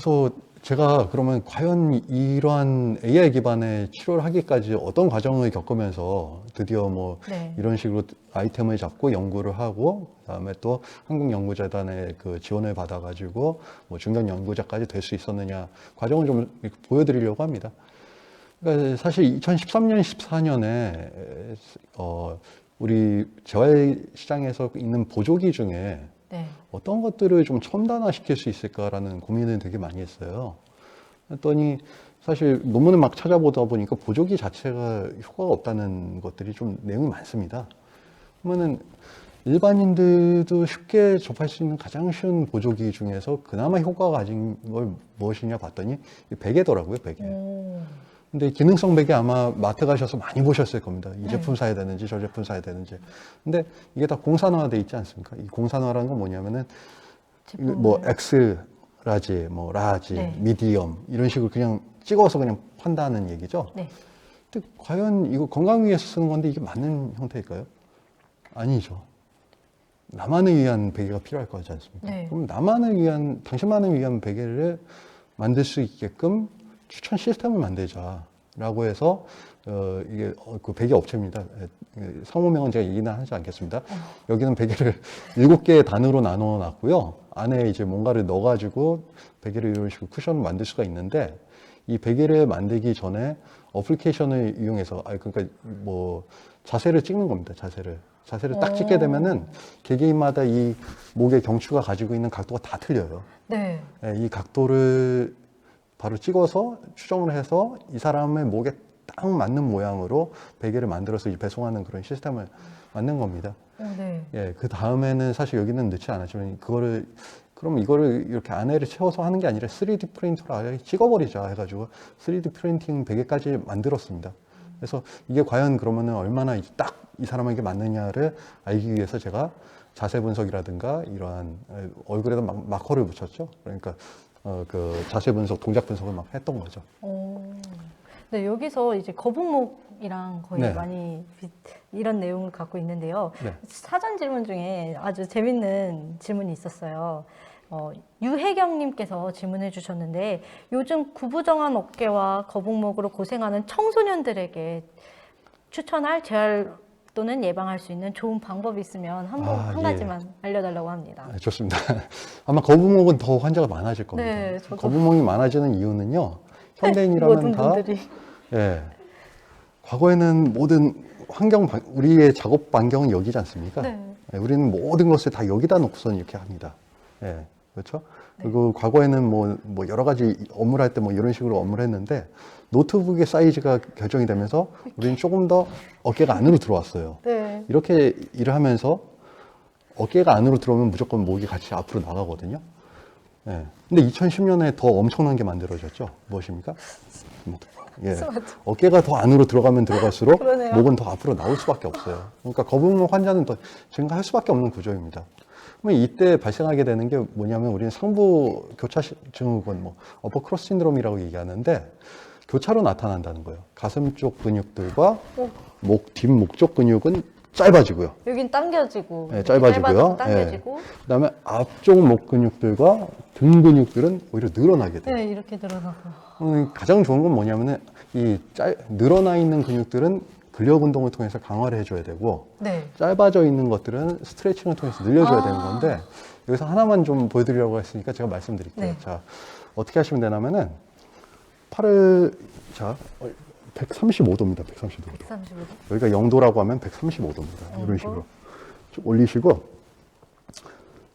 그래서 제가 그러면 과연 이러한 AI 기반의 치료를 하기까지 어떤 과정을 겪으면서 드디어 뭐 네. 이런 식으로 아이템을 잡고 연구를 하고 그다음에 또 한국연구재단의 그 지원을 받아가지고 뭐 중견 연구자까지 될 수 있었느냐 과정을 좀 이렇게 보여드리려고 합니다. 그러니까 사실 2013년, 14년에 우리 재활시장에서 있는 보조기 중에 네. 어떤 것들을 좀 첨단화시킬 수 있을까라는 고민을 되게 많이 했어요. 했더니 사실 논문을 막 찾아보다 보니까 보조기 자체가 효과가 없다는 것들이 좀 내용이 많습니다. 그러면은 일반인들도 쉽게 접할 수 있는 가장 쉬운 보조기 중에서 그나마 효과가 가진 걸 무엇이냐 봤더니 베개더라고요, 베개. 근데 기능성 베개 아마 마트 가셔서 많이 보셨을 겁니다. 이 제품 사야 되는지 저 제품 사야 되는지. 근데 이게 다 공산화돼 있지 않습니까? 이 공산화라는 건 뭐냐면은 뭐 X 라지, 뭐 라지, 네. 미디엄 이런 식으로 그냥 찍어서 그냥 판다는 얘기죠. 네. 근데 과연 이거 건강 위해서 쓰는 건데 이게 맞는 형태일까요? 아니죠. 나만을 위한 베개가 필요할 거지 않습니까? 네. 그럼 나만을 위한, 당신만을 위한 베개를 만들 수 있게끔 추천 시스템을 만들자라고 해서 이게 그 베개 업체입니다. 상호명은 제가 얘기는 하지 않겠습니다. 여기는 베개를 7개의 단으로 나눠 놨고요. 안에 이제 뭔가를 넣어가지고 베개를 이런 식으로 쿠션을 만들 수가 있는데 이 베개를 만들기 전에 어플리케이션을 이용해서 그러니까 뭐 자세를 찍는 겁니다. 자세를 딱 찍게 되면은 개개인마다 이 목의 경추가 가지고 있는 각도가 다 틀려요. 네. 이 각도를 바로 찍어서 추정을 해서 이 사람의 목에 딱 맞는 모양으로 베개를 만들어서 배송하는 그런 시스템을 만든 겁니다. 네. 예, 그 다음에는 사실 여기는 넣지 않았지만 그럼 이거를 이렇게 안에를 채워서 하는 게 아니라 3D 프린터로 아예 찍어버리자 해가지고 3D 프린팅 베개까지 만들었습니다. 그래서 이게 과연 그러면은 얼마나 딱 이 사람에게 맞느냐를 알기 위해서 제가 자세 분석이라든가 이러한 얼굴에다 마커를 붙였죠. 그러니까 그 자세 분석, 동작 분석을 막 했던 거죠. 네, 여기서 이제 거북목이랑 거의 네. 많이 이런 내용을 갖고 있는데요. 네. 사전 질문 중에 아주 재밌는 질문이 있었어요. 유혜경님께서 질문해 주셨는데 요즘 구부정한 어깨와 거북목으로 고생하는 청소년들에게 추천할 재활 또는 예방할 수 있는 좋은 방법이 있으면 한 예. 가지만 알려달라고 합니다. 좋습니다. 아마 거북목은 더 환자가 많아질 겁니다. 네, 저도. 거북목이 많아지는 이유는요. 현대인이라면 모든 다 분들이. 예. 과거에는 모든 우리의 작업 반경은 여기지 않습니까? 네. 예, 우리는 모든 것을 다 여기다 놓고선 이렇게 합니다. 예. 그렇죠? 그리고 과거에는 뭐 여러 가지 업무를 할 때 뭐 이런 식으로 업무를 했는데 노트북의 사이즈가 결정이 되면서 우리는 조금 더 어깨가 안으로 들어왔어요. 네. 이렇게 일을 하면서 어깨가 안으로 들어오면 무조건 목이 같이 앞으로 나가거든요. 예. 근데 2010년에 더 엄청난 게 만들어졌죠. 무엇입니까? 예. 어깨가 더 안으로 들어가면 들어갈수록 그러네요. 목은 더 앞으로 나올 수밖에 없어요. 그러니까 거북목 환자는 더 증가할 수밖에 없는 구조입니다. 그러면 이때 발생하게 되는 게 뭐냐면 우리는 상부 교차 증후군, 뭐 어퍼 크로스 신드롬이라고 얘기하는데 교차로 나타난다는 거예요. 가슴 쪽 근육들과 뒷목 쪽 근육은 짧아지고요. 여긴 당겨지고. 네, 짧아지고요. 짧아져서 당겨지고. 그다음에 앞쪽 목 근육들과 등 근육들은 오히려 늘어나게 돼요. 네, 이렇게 늘어나고. 가장 좋은 건 뭐냐면은 늘어나 있는 근육들은 근력 운동을 통해서 강화를 해줘야 되고 네. 짧아져 있는 것들은 스트레칭을 통해서 늘려줘야 되는 건데 여기서 하나만 좀 보여드리려고 했으니까 제가 말씀드릴게요. 네. 자, 어떻게 하시면 되냐면은 팔을 135도입니다. 135도. 135도. 여기가 0도라고 하면 135도입니다. 이런 식으로 쭉 올리시고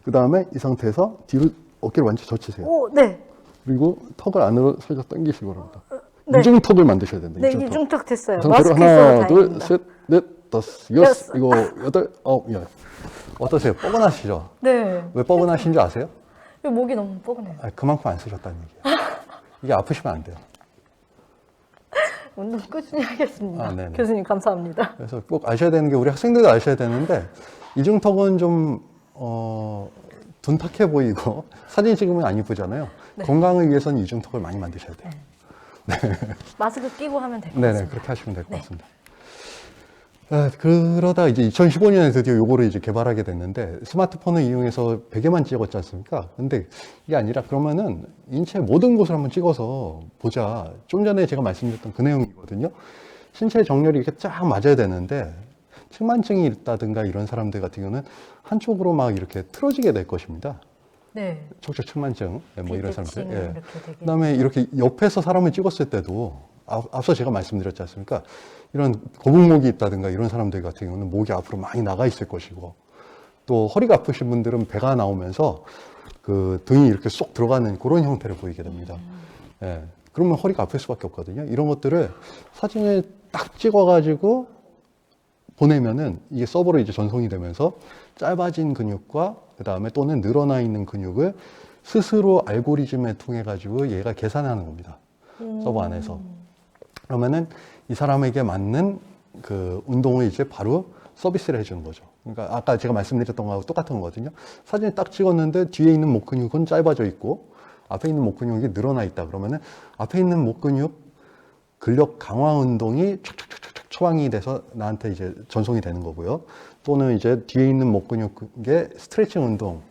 그 다음에 이 상태에서 뒤로 어깨를 완전히 젖히세요. 오, 네. 그리고 턱을 안으로 살짝 당기시고 그럽니다. 네. 이중턱을 만드셔야 된다. 네, 이중턱 됐어요. 이 상태로 마스크 있어서 하나, 둘, 다행입니다. 셋, 넷, 다섯, 여섯, 이거 여덟, 아홉, 열. 어떠세요? 뻐근하시죠? 네. 왜 뻐근하신 줄 아세요? 목이 너무 뻐근해요. 그만큼 안 쓰셨다는 얘기예요. 이게 아프시면 안 돼요. 운동 꾸준히 하겠습니다. 네네. 교수님 감사합니다. 그래서 꼭 아셔야 되는 게 우리 학생들도 아셔야 되는데 이중턱은 좀 둔탁해 보이고 사진 찍으면 안 이쁘잖아요. 네. 건강을 위해서는 이중턱을 많이 만드셔야 돼요. 마스크 끼고 하면 될 것 네네, 같습니다. 그렇게 하시면 될 것 같습니다. 그러다 이제 2015년에 드디어 요거를 이제 개발하게 됐는데 스마트폰을 이용해서 베개만 찍었지 않습니까? 근데 이게 아니라 그러면은 인체 모든 곳을 한번 찍어서 보자. 좀 전에 제가 말씀드렸던 그 내용이거든요. 신체 정렬이 이렇게 쫙 맞아야 되는데 측만증이 있다든가 이런 사람들 같은 경우는 한쪽으로 막 이렇게 틀어지게 될 것입니다. 네. 척추 측만증, 뭐 이런 사람들. 비대칭 예. 이렇게 되게. 그다음에 이렇게 옆에서 사람을 찍었을 때도 앞서 제가 말씀드렸지 않습니까? 이런 거북목이 있다든가 이런 사람들 같은 경우는 목이 앞으로 많이 나가 있을 것이고 또 허리가 아프신 분들은 배가 나오면서 그 등이 이렇게 쏙 들어가는 그런 형태를 보이게 됩니다. 예. 그러면 허리가 아플 수밖에 없거든요. 이런 것들을 사진을 딱 찍어가지고 보내면은 이게 서버로 이제 전송이 되면서 짧아진 근육과 그 다음에 또는 늘어나 있는 근육을 스스로 알고리즘에 통해 가지고 얘가 계산하는 겁니다. 서버 안에서. 그러면은 이 사람에게 맞는 그 운동을 이제 바로 서비스를 해주는 거죠. 그러니까 아까 제가 말씀드렸던 거하고 똑같은 거거든요. 사진을 딱 찍었는데 뒤에 있는 목 근육은 짧아져 있고 앞에 있는 목 근육이 늘어나 있다. 그러면은 앞에 있는 목 근육 근력 강화 운동이 촥촥촥촥 처방이 돼서 나한테 이제 전송이 되는 거고요. 또는 이제 뒤에 있는 목 근육의 스트레칭 운동,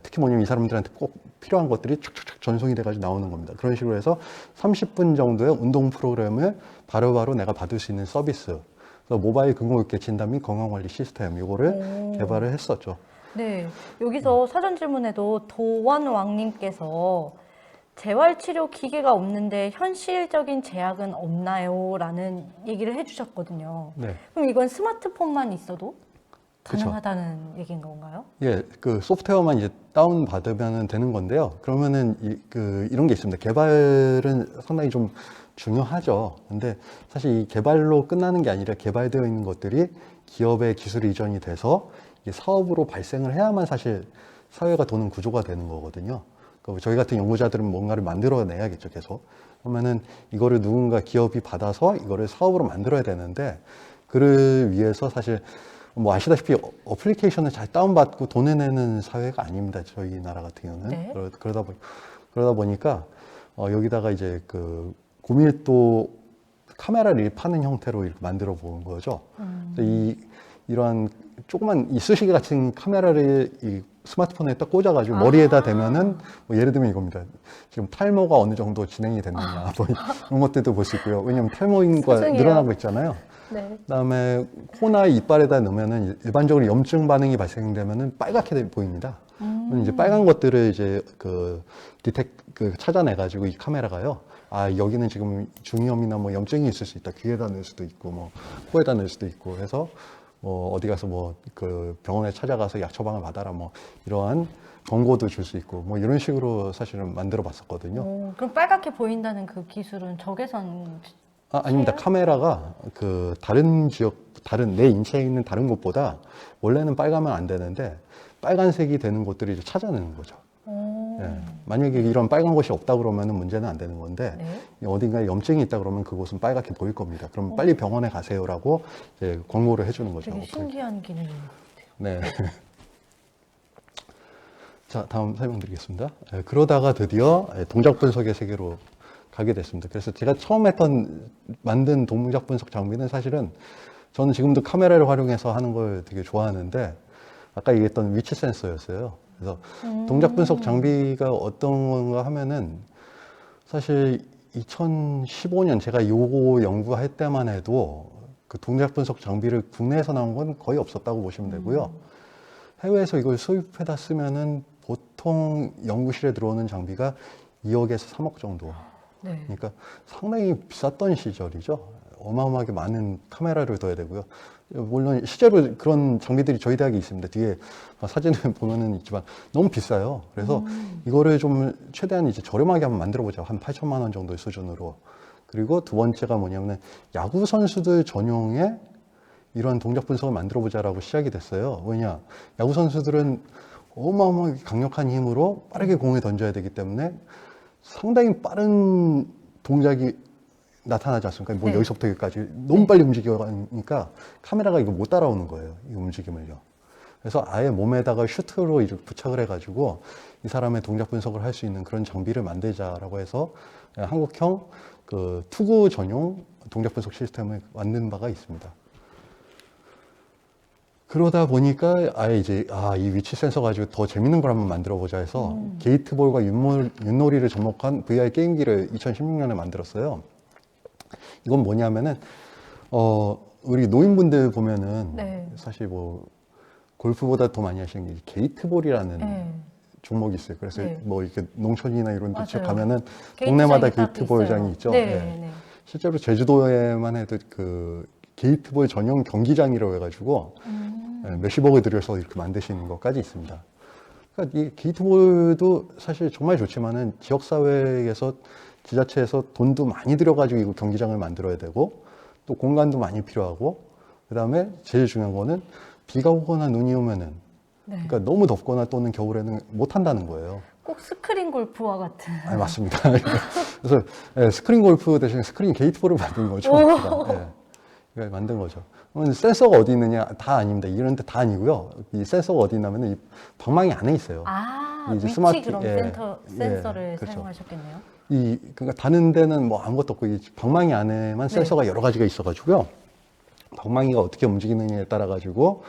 특히 뭐냐면 이 사람들한테 꼭 필요한 것들이 촥촥촥 전송이 돼가지고 나오는 겁니다. 그런 식으로 해서 30분 정도의 운동 프로그램을 바로바로 내가 받을 수 있는 서비스. 그래서 모바일 근무육계 진단 및 건강관리 시스템 이거를 개발을 했었죠. 네. 여기서 사전 질문에도 도원왕님께서 재활치료 기계가 없는데 현실적인 제약은 없나요? 라는 얘기를 해주셨거든요. 네. 그럼 이건 스마트폰만 있어도 그쵸. 가능하다는 얘기인 건가요? 예, 그 소프트웨어만 이제 다운 받으면 되는 건데요. 그러면은 이런 게 있습니다. 개발은 상당히 좀 중요하죠. 근데 사실 이 개발로 끝나는 게 아니라 개발되어 있는 것들이 기업의 기술 이전이 돼서 이게 사업으로 발생을 해야만 사실 사회가 도는 구조가 되는 거거든요. 그러니까 저희 같은 연구자들은 뭔가를 만들어내야겠죠, 계속. 그러면은 이거를 누군가 기업이 받아서 이거를 사업으로 만들어야 되는데 그를 위해서 사실 뭐 아시다시피 어플리케이션을 잘 다운받고 돈을 내는 사회가 아닙니다. 저희 나라 같은 경우는. 네. 그러다 보니까 여기다가 이제 그 고밀도 카메라를 파는 형태로 이렇게 만들어 본 거죠. 이러한 조그만 이쑤시개 같은 카메라를 이 스마트폰에 딱 꽂아가지고 머리에다 대면은 뭐 예를 들면 이겁니다. 지금 탈모가 어느 정도 진행이 됐느냐 뭐 이런 것들도 볼 수 있고요. 왜냐하면 탈모인과 소중해요. 늘어나고 있잖아요. 네. 그다음에 코나 이빨에다 넣으면은 일반적으로 염증 반응이 발생되면은 빨갛게 보입니다. 그럼 이제 빨간 것들을 이제 그 찾아내가지고 이 카메라가요. 아, 여기는 지금 중이염이나 뭐 염증이 있을 수 있다. 귀에다 넣을 수도 있고, 뭐 코에다 넣을 수도 있고 해서 뭐 어디 가서 뭐 그 병원에 찾아가서 약 처방을 받아라. 뭐 이러한 권고도 줄 수 있고, 뭐 이런 식으로 사실은 만들어 봤었거든요. 그럼 빨갛게 보인다는 그 기술은 적외선 아닙니다. 카메라가 그 다른 내 인체에 있는 다른 곳보다 원래는 빨가면 안 되는데 빨간색이 되는 곳들을 이제 찾아내는 거죠. 예. 만약에 이런 빨간 곳이 없다 그러면 문제는 안 되는 건데 네. 어딘가에 염증이 있다 그러면 그곳은 빨갛게 보일 겁니다. 그럼 빨리 병원에 가세요라고 이제 권고를 해주는 거죠. 되게 신기한 기능인 것 같아요. 네. 자, 다음 설명드리겠습니다. 그러다가 드디어 동작 분석의 세계로 가게 됐습니다. 그래서 제가 처음 만든 동작 분석 장비는 사실은 저는 지금도 카메라를 활용해서 하는 걸 되게 좋아하는데 아까 얘기했던 위치 센서였어요. 그래서 동작 분석 장비가 어떤 건가 하면은 사실 2015년 제가 요거 연구할 때만 해도 그 동작 분석 장비를 국내에서 나온 건 거의 없었다고 보시면 되고요. 해외에서 이걸 수입해다 쓰면은 보통 연구실에 들어오는 장비가 2억에서 3억 정도. 네. 그러니까 상당히 비쌌던 시절이죠. 어마어마하게 많은 카메라를 둬야 되고요. 물론 실제로 그런 장비들이 저희 대학에 있습니다. 뒤에 사진을 보면은 있지만 너무 비싸요. 그래서 이거를 좀 최대한 이제 저렴하게 한번 만들어 보자. 한 8천만 원 정도의 수준으로. 그리고 두 번째가 뭐냐면은 야구 선수들 전용의 이런 동작 분석을 만들어 보자라고 시작이 됐어요. 왜냐? 야구 선수들은 어마어마하게 강력한 힘으로 빠르게 공을 던져야 되기 때문에 상당히 빠른 동작이 나타나지 않습니까? 뭐 네. 여기서부터 여기까지 너무 빨리 움직여가니까 카메라가 이거 못 따라오는 거예요. 이 움직임을요. 그래서 아예 몸에다가 슈트로 이렇게 부착을 해가지고 이 사람의 동작 분석을 할 수 있는 그런 장비를 만들자라고 해서 한국형 그 투구 전용 동작 분석 시스템을 만든 바가 있습니다. 그러다 보니까 아예 이제 이 위치 센서 가지고 더 재밌는 걸 한번 만들어 보자 해서 게이트볼과 윷놀이를 접목한 VR 게임기를 2016년에 만들었어요. 이건 뭐냐면은 우리 노인분들 보면은 네. 사실 뭐 골프보다 더 많이 하시는 게 게이트볼이라는 네. 종목이 있어요. 그래서 네. 뭐 이렇게 농촌이나 이런 데 쭉 맞아요. 가면은 게이트장이 동네마다 딱 게이트볼장이 있어요. 있죠. 네, 예. 네. 실제로 제주도에만 해도 그 게이트볼 전용 경기장이라고 해가지고 몇십억을 들여서 이렇게 만드시는 것까지 있습니다. 그러니까 이 게이트볼도 사실 정말 좋지만은 지역사회에서 지자체에서 돈도 많이 들여가지고 이 경기장을 만들어야 되고 또 공간도 많이 필요하고 그 다음에 제일 중요한 거는 비가 오거나 눈이 오면은 네. 그러니까 너무 덥거나 또는 겨울에는 못 한다는 거예요. 꼭 스크린 골프와 같은. 맞습니다. 그래서 스크린 골프 대신 스크린 게이트볼을 만든 거죠. 예, 만든 거죠. 그러면 센서가 어디 있느냐? 다 아닙니다. 이런 데 다 아니고요. 이 센서가 어디 있냐면은 이 방망이 안에 있어요. 이제 위치 스마트- 그럼 예, 센서를 그렇죠. 사용하셨겠네요. 그러니까 다른 데는 뭐 아무것도 없고 이 방망이 안에만 네. 센서가 여러 가지가 있어가지고요. 방망이가 어떻게 움직이느냐에 따라 가지고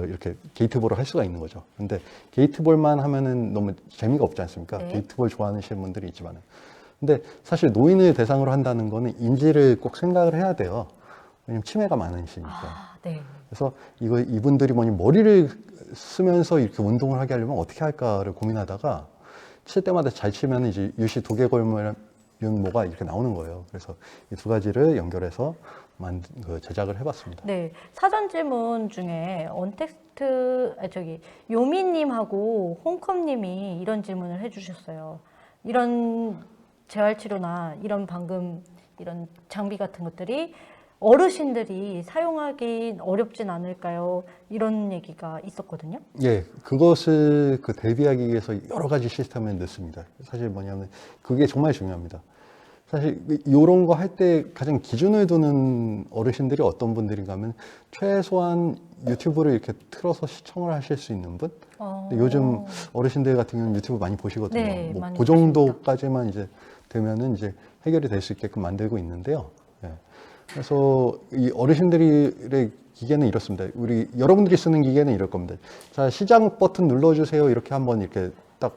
이렇게 게이트볼을 할 수가 있는 거죠. 근데 게이트볼만 하면은 너무 재미가 없지 않습니까? 네. 게이트볼 좋아하시는 분들이 있지만은. 근데 사실 노인을 대상으로 한다는 거는 인지를 꼭 생각을 해야 돼요. 왜냐면 치매가 많으시니까. 네. 그래서 이분들이 머리를 쓰면서 이렇게 운동을 하게 하려면 어떻게 할까를 고민하다가 칠 때마다 잘 치면 이제 유시 도개골모가 이렇게 나오는 거예요. 그래서 이 두 가지를 연결해서 제작을 해봤습니다. 네. 사전 질문 중에 요미님하고 홍컴님이 이런 질문을 해주셨어요. 이런 재활치료나 이런 이런 장비 같은 것들이 어르신들이 사용하기 어렵진 않을까요? 이런 얘기가 있었거든요. 예, 그것을 대비하기 위해서 여러 가지 시스템을 넣습니다. 사실 뭐냐면 그게 정말 중요합니다. 사실 이런 거 할 때 가장 기준을 두는 어르신들이 어떤 분들인가 하면 최소한 유튜브를 이렇게 틀어서 시청을 하실 수 있는 분? 근데 요즘 어르신들 같은 경우는 유튜브 많이 보시거든요. 네, 뭐 많이 그 정도까지만 이제 되면은 이제 해결이 될 수 있게끔 만들고 있는데요. 예. 그래서 이 어르신들의 기계는 이렇습니다. 여러분들이 쓰는 기계는 이럴 겁니다. 자, 시작 버튼 눌러주세요. 이렇게 한번 이렇게 딱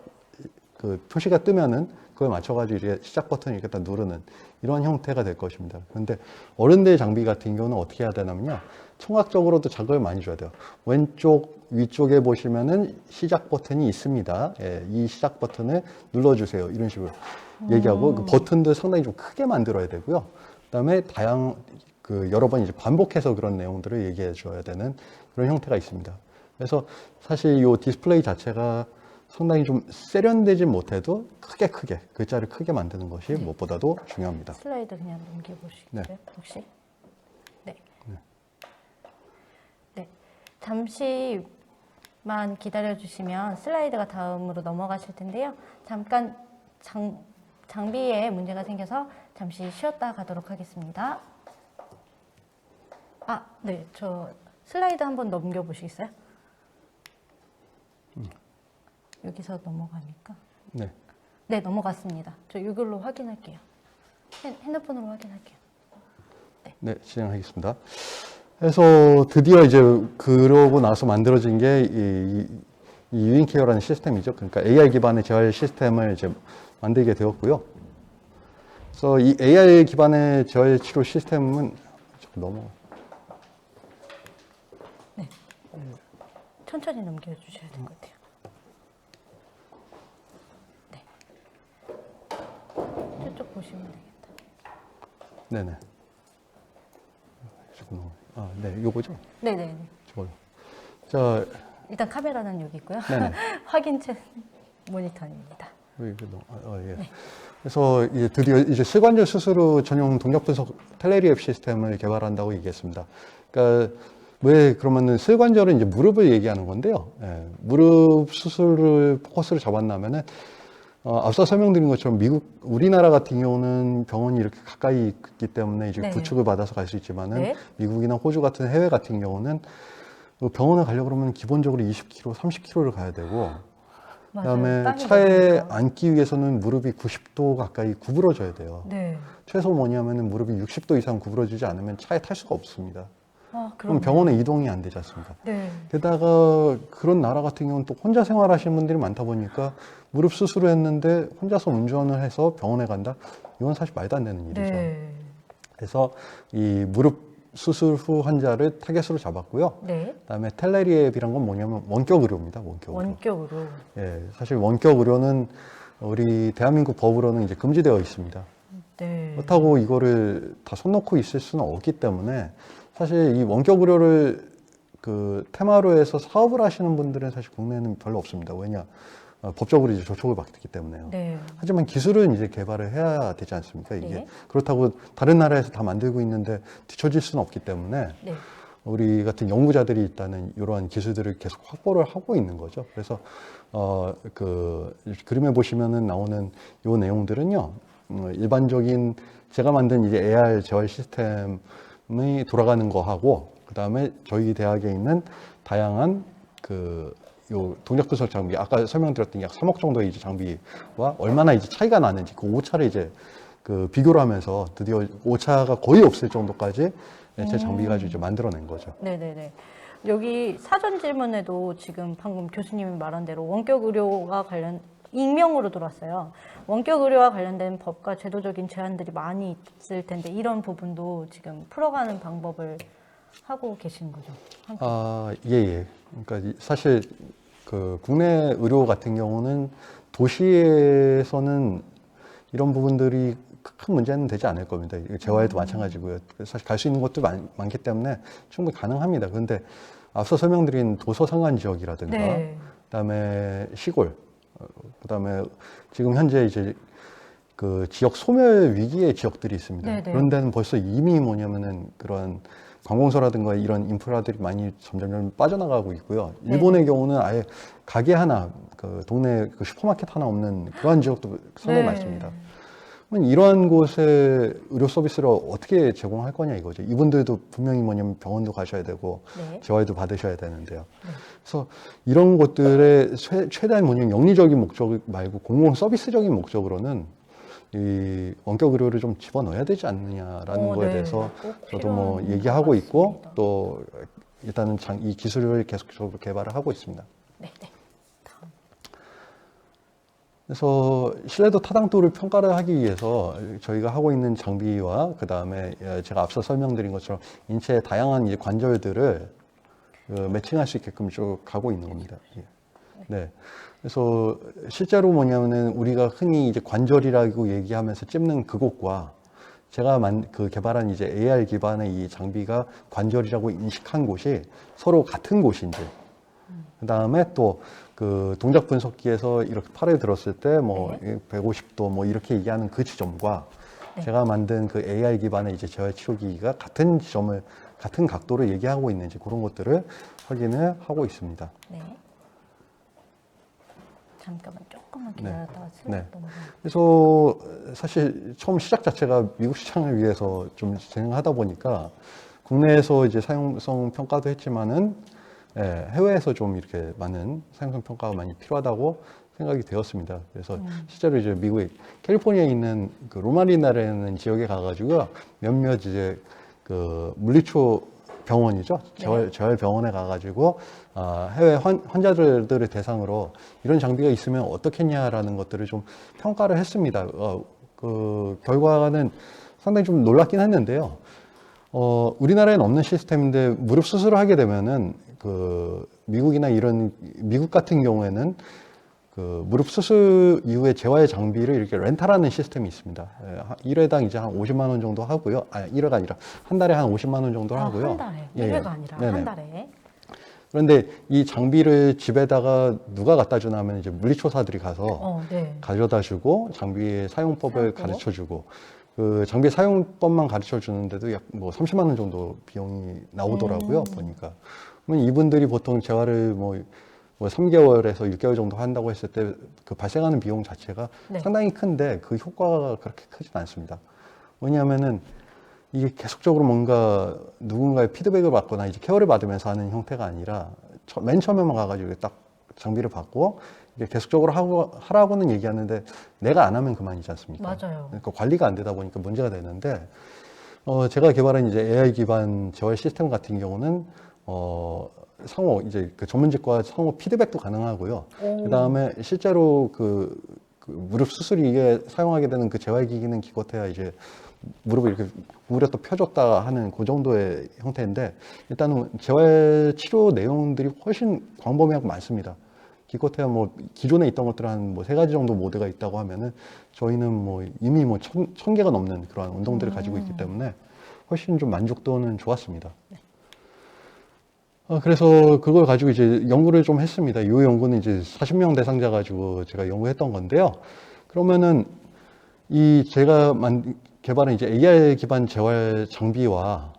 그 표시가 뜨면은 그걸 맞춰가지고 이제 시작 버튼을 이렇게 딱 누르는 이런 형태가 될 것입니다. 그런데 어른들 장비 같은 경우는 어떻게 해야 되냐면요. 청각적으로도 자극을 많이 줘야 돼요. 왼쪽 위쪽에 보시면은 시작 버튼이 있습니다. 예, 이 시작 버튼을 눌러주세요. 이런 식으로 얘기하고 그 버튼도 상당히 좀 크게 만들어야 되고요. 그다음에 여러 번 이제 반복해서 그런 내용들을 얘기해 줘야 되는 그런 형태가 있습니다. 그래서 사실 이 디스플레이 자체가 상당히 좀 세련되지 못해도 크게 글자를 크게 만드는 것이 무엇보다도 중요합니다. 슬라이드 그냥 넘겨보실게요. 네. 혹시? 네. 네. 잠시만 기다려주시면 슬라이드가 다음으로 넘어가실 텐데요. 잠깐 장비에 문제가 생겨서 잠시 쉬었다 가도록 하겠습니다. 네. 저 슬라이드 한번 넘겨보시겠어요? 여기서 넘어가니까. 네. 네, 넘어갔습니다. 저 이걸로 확인할게요. 핸드폰으로 확인할게요. 네, 진행하겠습니다. 그래서 드디어 이제 그러고 나서 만들어진 게 이 유인케어라는 시스템이죠. 그러니까 AI 기반의 재활 시스템을 이제 만들게 되었고요. 그래서 이 AI 기반의 재활 치료 시스템은 네. 천천히 넘겨주셔야 될 것 같아요. 네. 저쪽 보시면 되겠다. 네네. 네, 요거죠? 네네네. 저걸로. 자, 일단 카메라는 여기 있고요. 네네. 확인체 모니터입니다. 예. 그래서 이제 드디어 이제 실관절 수술 후 전용 동력 분석 텔레리앱 시스템을 개발한다고 얘기했습니다. 그러니까 왜 그러면은 실관절은 이제 무릎을 얘기하는 건데요. 예, 무릎 수술을 포커스를 잡았냐면은 앞서 설명드린 것처럼 우리나라 같은 경우는 병원이 이렇게 가까이 있기 때문에 이제 네. 부축을 받아서 갈 수 있지만은 네. 미국이나 호주 같은 해외 같은 경우는 병원을 가려고 그러면 기본적으로 20km, 30km를 가야 되고 그다음에 땀이 차에 나니까. 앉기 위해서는 무릎이 90도 가까이 구부러져야 돼요. 네. 최소 뭐냐면은 무릎이 60도 이상 구부러지지 않으면 차에 탈 수가 없습니다. 아, 그럼 그럼요. 병원에 이동이 안 되지 않습니까? 네. 게다가 그런 나라 같은 경우는 또 혼자 생활하시는 분들이 많다 보니까 무릎 수술을 했는데 혼자서 운전을 해서 병원에 간다? 이건 사실 말도 안 되는 일이죠. 네. 그래서 이 무릎 수술 후 환자를 타겟으로 잡았고요. 네. 그다음에 텔레리앱이란 건 뭐냐면 원격 의료입니다. 원격 의료. 원격으로. 예, 사실 원격 의료는 우리 대한민국 법으로는 이제 금지되어 있습니다. 네. 그렇다고 이거를 다 손 놓고 있을 수는 없기 때문에 사실 이 원격 의료를 그 테마로 해서 사업을 하시는 분들은 사실 국내에는 별로 없습니다. 왜냐? 법적으로 이제 조촉을 받기 때문에요. 네. 하지만 기술은 이제 개발을 해야 되지 않습니까? 이게 네. 그렇다고 다른 나라에서 다 만들고 있는데 뒤처질 수는 없기 때문에 네. 우리 같은 연구자들이 있다는 이러한 기술들을 계속 확보를 하고 있는 거죠. 그래서 그 그림에 보시면은 나오는 요 내용들은요, 일반적인 제가 만든 이제 AR 재활 시스템이 돌아가는 거하고, 그 다음에 저희 대학에 있는 다양한 요 동작 분석 장비, 아까 설명드렸던 약 3억 정도의 이제 장비와 얼마나 이제 차이가 나는지 그 오차를 이제 비교를 하면서 드디어 오차가 거의 없을 정도까지 제 장비 가지고 이제 만들어낸 거죠. 네네네. 여기 사전 질문에도 지금 방금 교수님이 말한 대로 원격 의료와 관련 익명으로 들어왔어요. 원격 의료와 관련된 법과 제도적인 제한들이 많이 있을 텐데 이런 부분도 지금 풀어가는 방법을 하고 계신 거죠. 예. 그러니까 사실 그 국내 의료 같은 경우는 도시에서는 이런 부분들이 큰 문제는 되지 않을 겁니다. 재활도 마찬가지고요. 사실 갈 수 있는 곳도 많기 때문에 충분히 가능합니다. 그런데 앞서 설명드린 도서 상간 지역이라든가, 네. 그다음에 시골, 그다음에 지금 현재 이제 그 지역 소멸 위기의 지역들이 있습니다. 네네. 그런 데는 벌써 이미 뭐냐면은 그런 관공서라든가 이런 인프라들이 많이 점점 빠져나가고 있고요. 일본의 경우는 아예 가게 하나, 그 동네 그 슈퍼마켓 하나 없는 그러한 지역도 상당히 네. 많습니다. 그러면 이러한 곳에 의료 서비스를 어떻게 제공할 거냐 이거죠. 이분들도 분명히 뭐냐면 병원도 가셔야 되고 네. 재활도 받으셔야 되는데요. 그래서 이런 것들의 최대한 뭐냐면 영리적인 목적 말고 공공 서비스적인 목적으로는 이 원격 의료를 좀 집어넣어야 되지 않느냐라는 거에 네. 대해서 꼭 저도 뭐 필요한 얘기하고 것 있고 같습니다. 또 일단은 이 기술을 계속적으로 개발을 하고 있습니다. 네. 네. 다음. 그래서 신뢰도 타당도를 평가를 하기 위해서 저희가 하고 있는 장비와 그 다음에 제가 앞서 설명드린 것처럼 인체의 다양한 이제 관절들을 매칭할 수 있게끔 쭉 가고 있는 겁니다. 예. 네. 그래서 실제로 뭐냐면은 우리가 흔히 이제 관절이라고 얘기하면서 찝는 그곳과 제가 개발한 이제 AR 기반의 이 장비가 관절이라고 인식한 곳이 서로 같은 곳인지, 그 다음에 또 그 동작 분석기에서 이렇게 팔을 들었을 때 뭐 150도 뭐 이렇게 얘기하는 그 지점과 제가 만든 그 AR 기반의 이제 재활 치료기기가 같은 지점을, 같은 각도를 얘기하고 있는지 그런 것들을 확인을 하고 있습니다. 네. 잠깐만 조금만 기다렸다가 네. 넘어가요. 그래서 사실 처음 시작 자체가 미국 시장을 위해서 좀 진행하다 보니까 국내에서 이제 사용성 평가도 했지만은 해외에서 좀 이렇게 많은 사용성 평가가 많이 필요하다고 생각이 되었습니다. 그래서 실제로 이제 미국의 캘리포니아에 있는 그 로마리나라는 지역에 가가지고 몇몇 이제 그 물리치료 병원이죠. 재활 병원에 가가지고 해외 환자들을 대상으로 이런 장비가 있으면 어떻겠냐라는 것들을 좀 평가를 했습니다. 그 결과는 상당히 좀 놀랍긴 했는데요. 우리나라에는 없는 시스템인데 무릎 수술을 하게 되면은 그 미국이나 이런 미국 같은 경우에는 그 무릎 수술 이후에 재활 장비를 이렇게 렌탈하는 시스템이 있습니다. 1회당 이제 한 50만 원 정도 하고요. 아니, 1회가 아니라 한 달에 한 50만 원 정도 하고요. 한 달에. 예, 1회가 아니라 네네. 한 달에. 그런데 이 장비를 집에다가 누가 갖다 주나 하면 이제 물리치료사들이 가서 네. 가져다 주고 장비의 사용법을 사용법. 가르쳐 주고 그 장비 사용법만 가르쳐 주는데도 약 뭐 30만 원 정도 비용이 나오더라고요. 보니까. 그러면 이분들이 보통 재활을 뭐 3개월에서 6개월 정도 한다고 했을 때 그 발생하는 비용 자체가 네. 상당히 큰데 그 효과가 그렇게 크진 않습니다. 왜냐하면은 이게 계속적으로 뭔가 누군가의 피드백을 받거나 이제 케어를 받으면서 하는 형태가 아니라 맨 처음에만 가가지고 딱 장비를 받고 이게 계속적으로 하라고는 얘기하는데 내가 안 하면 그만이지 않습니까? 맞아요. 그러니까 관리가 안 되다 보니까 문제가 되는데 제가 개발한 이제 AI 기반 재활 시스템 같은 경우는, 상호, 이제 그 전문직과 상호 피드백도 가능하고요. 그 다음에 실제로 그 무릎 수술이에 사용하게 되는 그 재활기기는 기껏해야 이제 무릎을 이렇게 구부려 또 펴줬다 하는 그 정도의 형태인데, 일단은 재활 치료 내용들이 훨씬 광범위하고 많습니다. 기껏해야 뭐 기존에 있던 것들 한 뭐 3가지 정도 모드가 있다고 하면은 저희는 뭐 이미 뭐 천 개가 넘는 그러한 운동들을 가지고 있기 때문에 훨씬 좀 만족도는 좋았습니다. 그래서 그걸 가지고 이제 연구를 좀 했습니다. 이 연구는 이제 40명 대상자 가지고 제가 연구했던 건데요. 그러면은 이 제가 개발한 이제 AR 기반 재활 장비와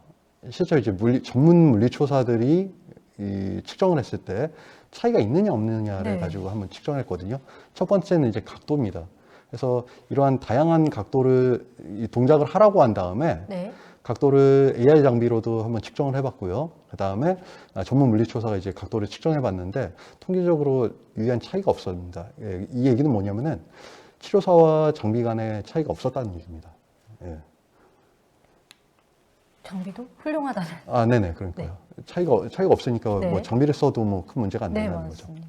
실제 이제 전문 물리치료사들이 이 측정을 했을 때 차이가 있느냐 없느냐를 네. 가지고 한번 측정을 했거든요. 첫 번째는 이제 각도입니다. 그래서 이러한 다양한 각도를 이 동작을 하라고 한 다음에 네. 각도를 AR 장비로도 한번 측정을 해봤고요. 그 다음에 전문 물리치료사가 이제 각도를 측정해봤는데 통계적으로 유의한 차이가 없었습니다. 예, 이 얘기는 뭐냐면은 치료사와 장비 간의 차이가 없었다는 얘기입니다. 예. 장비도 훌륭하다는. 네네, 그러니까요. 차이가 없으니까 네. 뭐 장비를 써도 뭐 큰 문제가 안 네, 된다는 거죠. 맞습니다.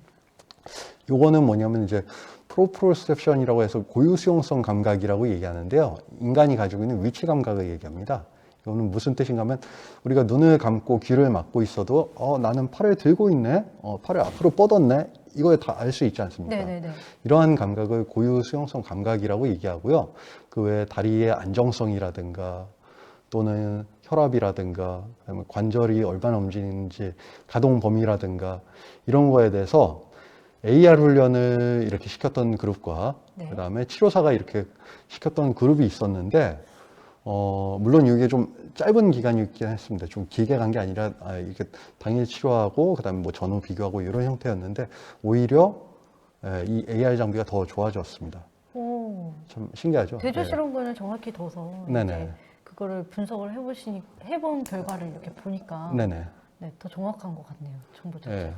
요거는 뭐냐면 이제 프로프로셉션이라고 해서 고유 수용성 감각이라고 얘기하는데요. 인간이 가지고 있는 위치 감각을 얘기합니다. 이거는 무슨 뜻인가 하면 우리가 눈을 감고 귀를 막고 있어도 나는 팔을 들고 있네, 팔을 앞으로 뻗었네, 이걸 다 알 수 있지 않습니까? 네네네. 이러한 감각을 고유 수용성 감각이라고 얘기하고요. 그 외에 다리의 안정성이라든가 또는 혈압이라든가 그다음에 관절이 얼마나 움직이는지 가동 범위라든가 이런 거에 대해서 AR 훈련을 이렇게 시켰던 그룹과 네. 그다음에 치료사가 이렇게 시켰던 그룹이 있었는데 물론 이게 좀 짧은 기간이었긴 했습니다. 좀 길게 간 게 아니라 이렇게 당일 치료하고 그다음에 뭐 전후 비교하고 이런 형태였는데 오히려 이 AR 장비가 더 좋아졌습니다. 오, 참 신기하죠? 대조 예. 실험군을 정확히 둬서 네네. 이제 그거를 분석을 해본 결과를 이렇게 보니까 네네. 네, 더 정확한 것 같네요. 정보 자체가. 예.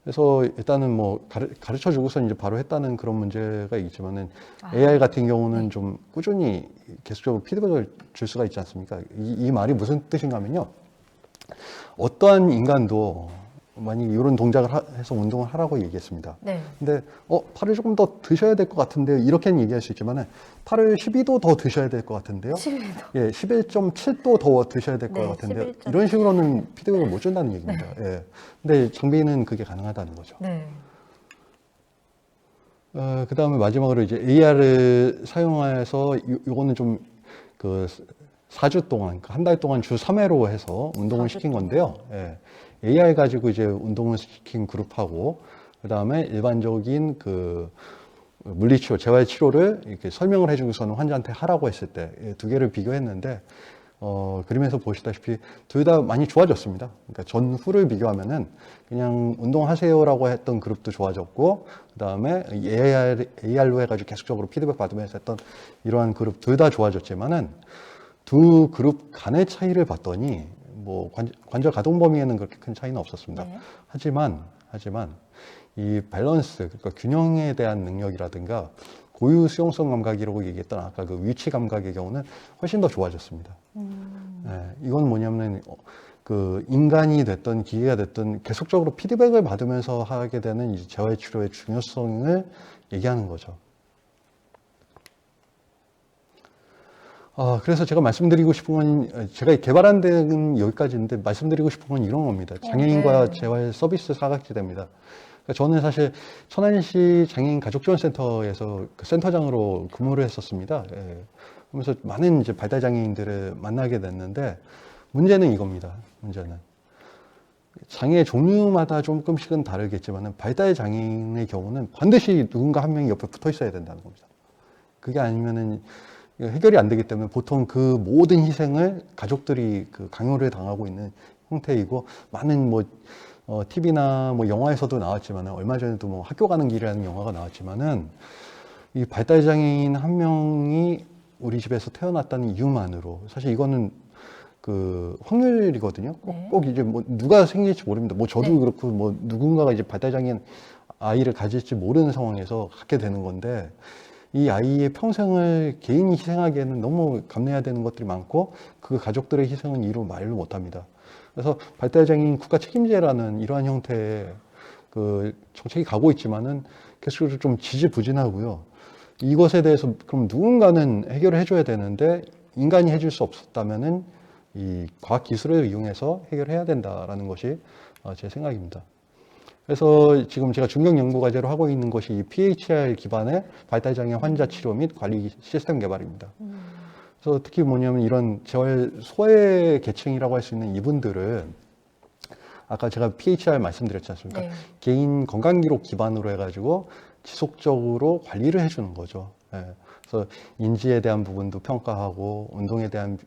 그래서 일단은 뭐 가르쳐 주고서 이제 바로 했다는 그런 문제가 있지만은 AI 같은 경우는 좀 꾸준히 계속적으로 피드백을 줄 수가 있지 않습니까? 이 말이 무슨 뜻인가 하면요. 어떠한 인간도 만약에 이런 동작을 해서 운동을 하라고 얘기했습니다. 네. 근데 팔을 조금 더 드셔야 될 것 같은데요. 이렇게는 얘기할 수 있지만은 팔을 12도 더 드셔야 될 것 같은데요. 11도. 예, 11.7도 더 드셔야 될 것 네, 같은데 11.7. 이런 식으로는 피드백을 못 준다는 얘기입니다. 예. 근데 장비는 그게 가능하다는 거죠. 네. 그 다음에 마지막으로 이제 AR을 사용해서 요거는 좀 그 4주 동안, 한 달 동안 주 3회로 해서 운동을 4주 시킨 건데요. 예. AR 가지고 이제 운동을 시킨 그룹하고 그 다음에 일반적인 그 물리치료, 재활치료를 이렇게 설명을 해주고서는 환자한테 하라고 했을 때 두 개를 비교했는데 그림에서 보시다시피 둘 다 많이 좋아졌습니다. 그러니까 전후를 비교하면은 그냥 운동하세요라고 했던 그룹도 좋아졌고, 그 다음에 AR로 해가지고 계속적으로 피드백 받으면서 했던 이러한 그룹 둘 다 좋아졌지만은 두 그룹 간의 차이를 봤더니 뭐 관절 가동 범위에는 그렇게 큰 차이는 없었습니다. 네. 하지만 이 밸런스, 그러니까 균형에 대한 능력이라든가 고유 수용성 감각이라고 얘기했던 아까 그 위치 감각의 경우는 훨씬 더 좋아졌습니다. 이건 뭐냐면 그 인간이 됐든 기계가 됐든 계속적으로 피드백을 받으면서 하게 되는 이 재활치료의 중요성을 얘기하는 거죠. 그래서 제가 말씀드리고 싶은 건 제가 개발한 데는 여기까지인데 말씀드리고 싶은 건 이런 겁니다. 장애인과 네. 재활 서비스 사각지대입니다. 그러니까 저는 사실 천안시 장애인 가족지원센터에서 그 센터장으로 근무를 했었습니다. 예. 그러면서 많은 이제 발달 장애인들을 만나게 됐는데 문제는 이겁니다. 문제는 장애 종류마다 조금씩은 다르겠지만 발달 장애인의 경우는 반드시 누군가 한 명이 옆에 붙어 있어야 된다는 겁니다. 그게 아니면은 해결이 안 되기 때문에 보통 그 모든 희생을 가족들이 그 강요를 당하고 있는 형태이고 많은 뭐 TV나 뭐 영화에서도 나왔지만 얼마 전에도 뭐 학교 가는 길이라는 영화가 나왔지만은 이 발달 장애인 한 명이 우리 집에서 태어났다는 이유만으로 사실 이거는 그 확률이거든요. 꼭 이제 뭐 누가 생길지 모릅니다. 뭐 저도 네. 그렇고 뭐 누군가가 이제 발달 장애인 아이를 가질지 모르는 상황에서 갖게 되는 건데 이 아이의 평생을 개인이 희생하기에는 너무 감내해야 되는 것들이 많고 그 가족들의 희생은 이루 말로 못합니다. 그래서 발달장애인 국가 책임제라는 이러한 형태의 그 정책이 가고 있지만은 계속적으로 좀 지지부진하고요. 이것에 대해서 그럼 누군가는 해결을 해줘야 되는데 인간이 해줄 수 없었다면은 이 과학 기술을 이용해서 해결해야 된다라는 것이 제 생각입니다. 그래서 지금 제가 중견 연구 과제로 하고 있는 것이 이 PHR 기반의 발달장애 환자 치료 및 관리 시스템 개발입니다. 그래서 특히 뭐냐면 이런 재활 소외 계층이라고 할 수 있는 이분들을 아까 제가 PHR 말씀드렸지 않습니까? 네. 개인 건강 기록 기반으로 해가지고 지속적으로 관리를 해주는 거죠. 예. 그래서 인지에 대한 부분도 평가하고 운동에 대한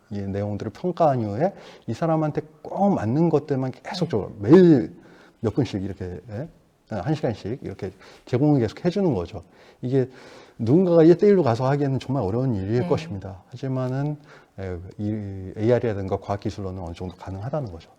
이 내용들을 평가한 이후에 이 사람한테 꼭 맞는 것들만 계속적으로 매일 몇 분씩 이렇게 예? 1시간씩 이렇게 제공을 계속 해주는 거죠. 이게 누군가가 1대1로 가서 하기에는 정말 어려운 일일 네. 것입니다. 하지만은 이 AR이라든가 과학기술로는 어느 정도 가능하다는 거죠.